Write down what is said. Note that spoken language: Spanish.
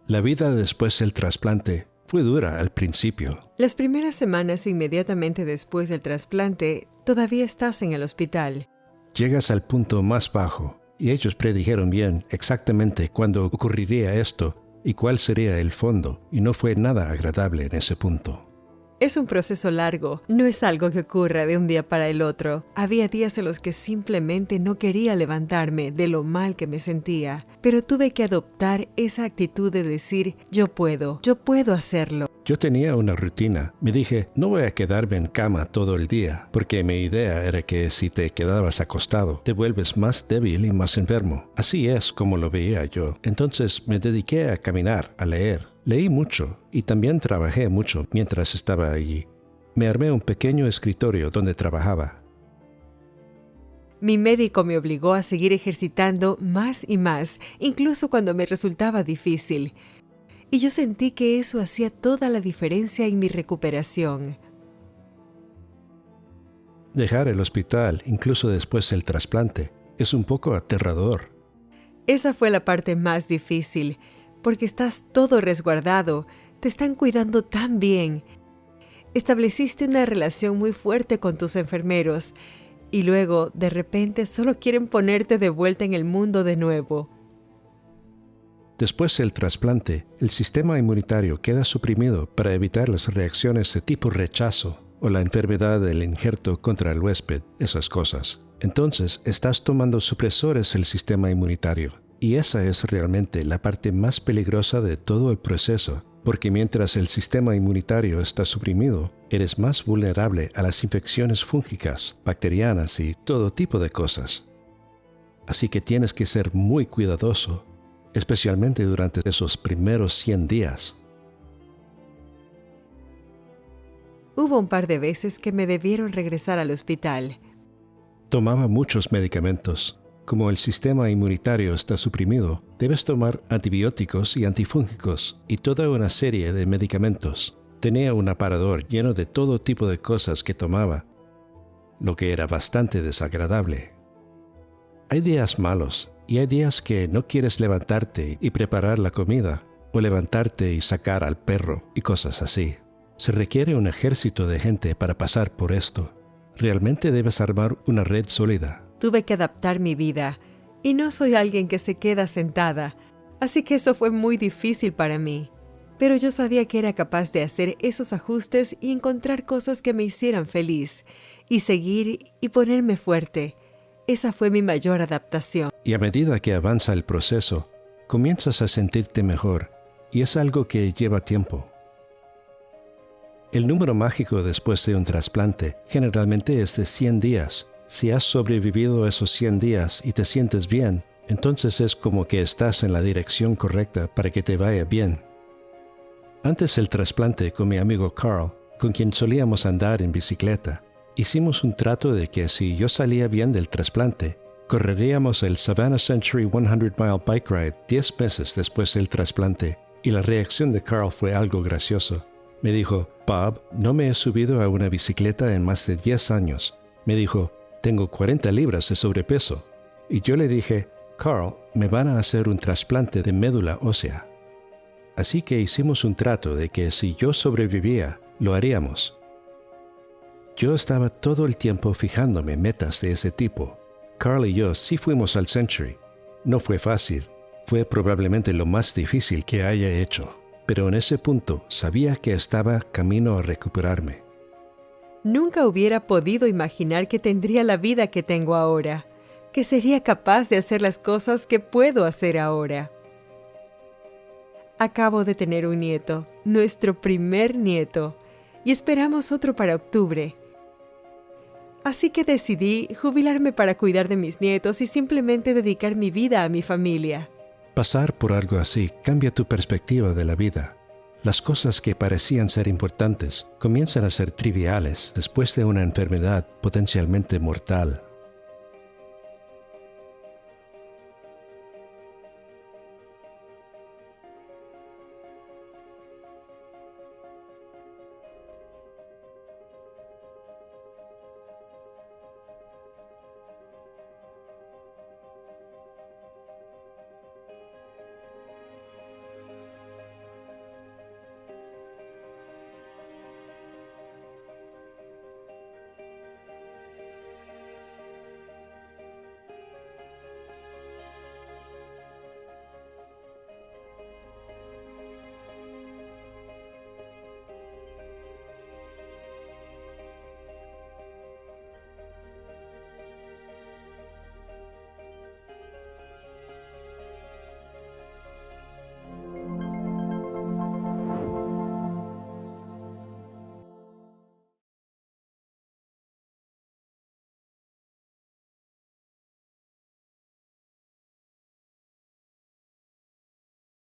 La vida después del trasplante fue dura al principio. Las primeras semanas inmediatamente después del trasplante, todavía estás en el hospital. Llegas al punto más bajo y ellos predijeron bien exactamente cuándo ocurriría esto y cuál sería el fondo, y no fue nada agradable en ese punto. Es un proceso largo, no es algo que ocurra de un día para el otro. Había días en los que simplemente no quería levantarme de lo mal que me sentía, pero tuve que adoptar esa actitud de decir, yo puedo hacerlo. Yo tenía una rutina. Me dije, no voy a quedarme en cama todo el día, porque mi idea era que si te quedabas acostado, te vuelves más débil y más enfermo. Así es como lo veía yo. Entonces me dediqué a caminar, a leer. Leí mucho y también trabajé mucho mientras estaba allí. Me armé un pequeño escritorio donde trabajaba. Mi médico me obligó a seguir ejercitando más y más, incluso cuando me resultaba difícil. Y yo sentí que eso hacía toda la diferencia en mi recuperación. Dejar el hospital, incluso después del trasplante, es un poco aterrador. Esa fue la parte más difícil, porque estás todo resguardado, te están cuidando tan bien. Estableciste una relación muy fuerte con tus enfermeros, y luego, de repente, solo quieren ponerte de vuelta en el mundo de nuevo. Después del trasplante, el sistema inmunitario queda suprimido para evitar las reacciones de tipo rechazo o la enfermedad del injerto contra el huésped, esas cosas. Entonces, estás tomando supresores del sistema inmunitario, y esa es realmente la parte más peligrosa de todo el proceso, porque mientras el sistema inmunitario está suprimido, eres más vulnerable a las infecciones fúngicas, bacterianas y todo tipo de cosas. Así que tienes que ser muy cuidadoso, especialmente durante esos primeros 100 días. Hubo un par de veces que me debieron regresar al hospital. Tomaba muchos medicamentos. Como el sistema inmunitario está suprimido, debes tomar antibióticos y antifúngicos y toda una serie de medicamentos. Tenía un aparador lleno de todo tipo de cosas que tomaba, lo que era bastante desagradable. Hay días malos y hay días que no quieres levantarte y preparar la comida, o levantarte y sacar al perro y cosas así. Se requiere un ejército de gente para pasar por esto. Realmente debes armar una red sólida. Tuve que adaptar mi vida, y no soy alguien que se queda sentada, así que eso fue muy difícil para mí. Pero yo sabía que era capaz de hacer esos ajustes y encontrar cosas que me hicieran feliz, y seguir y ponerme fuerte. Esa fue mi mayor adaptación. Y a medida que avanza el proceso, comienzas a sentirte mejor, y es algo que lleva tiempo. El número mágico después de un trasplante generalmente es de 100 días. Si has sobrevivido esos 100 días y te sientes bien, entonces es como que estás en la dirección correcta para que te vaya bien. Antes del trasplante, con mi amigo Carl, con quien solíamos andar en bicicleta, hicimos un trato de que si yo salía bien del trasplante, correríamos el Savannah Century 100 Mile Bike Ride 10 meses después del trasplante, y la reacción de Carl fue algo gracioso. Me dijo, Bob, no me he subido a una bicicleta en más de 10 años. Me dijo, tengo 40 libras de sobrepeso. Y yo le dije, Carl, me van a hacer un trasplante de médula ósea. Así que hicimos un trato de que si yo sobrevivía, lo haríamos. Yo estaba todo el tiempo fijándome metas de ese tipo. Carl y yo sí fuimos al Century. No fue fácil. Fue probablemente lo más difícil que haya hecho. Pero en ese punto sabía que estaba camino a recuperarme. Nunca hubiera podido imaginar que tendría la vida que tengo ahora, que sería capaz de hacer las cosas que puedo hacer ahora. Acabo de tener un nieto, nuestro primer nieto, y esperamos otro para octubre. Así que decidí jubilarme para cuidar de mis nietos y simplemente dedicar mi vida a mi familia. Pasar por algo así cambia tu perspectiva de la vida. Las cosas que parecían ser importantes comienzan a ser triviales después de una enfermedad potencialmente mortal.